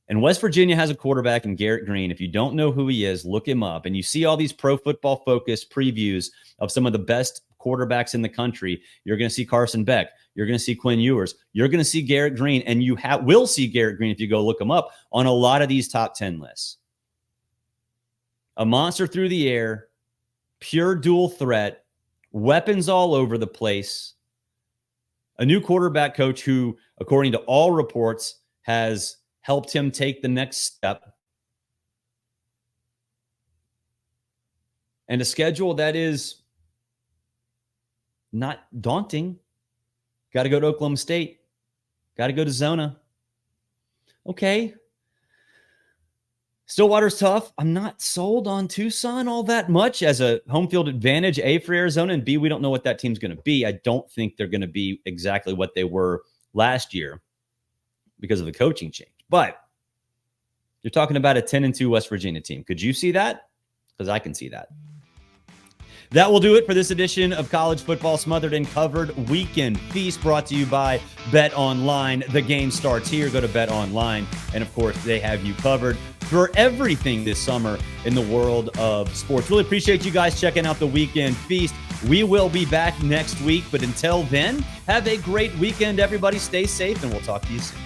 And West Virginia has a quarterback in Garrett Green. If you don't know who he is, look him up. And you see all these Pro Football Focus previews of some of the best quarterbacks in the country. You're going to see Carson Beck. You're going to see Quinn Ewers. You're going to see Garrett Green. And you will see Garrett Green if you go look him up on a lot of these top 10 lists. A monster through the air, pure dual threat, weapons all over the place. A new quarterback coach who, according to all reports, has helped him take the next step. And a schedule that is not daunting. Got to go to Oklahoma State. Got to go to Zona. Okay. Stillwater's tough. I'm not sold on Tucson all that much as a home field advantage, A, for Arizona, and B, we don't know what that team's going to be. I don't think they're going to be exactly what they were last year because of the coaching change. But you're talking about a 10-2 West Virginia team. Could you see that? Because I can see that. That will do it for this edition of College Football Smothered and Covered Weekend Feast, brought to you by BetOnline. The game starts here. Go to BetOnline, and of course, they have you covered for everything this summer in the world of sports. Really appreciate you guys checking out the Weekend Feast. We will be back next week, but until then, have a great weekend, everybody. Stay safe, and we'll talk to you soon.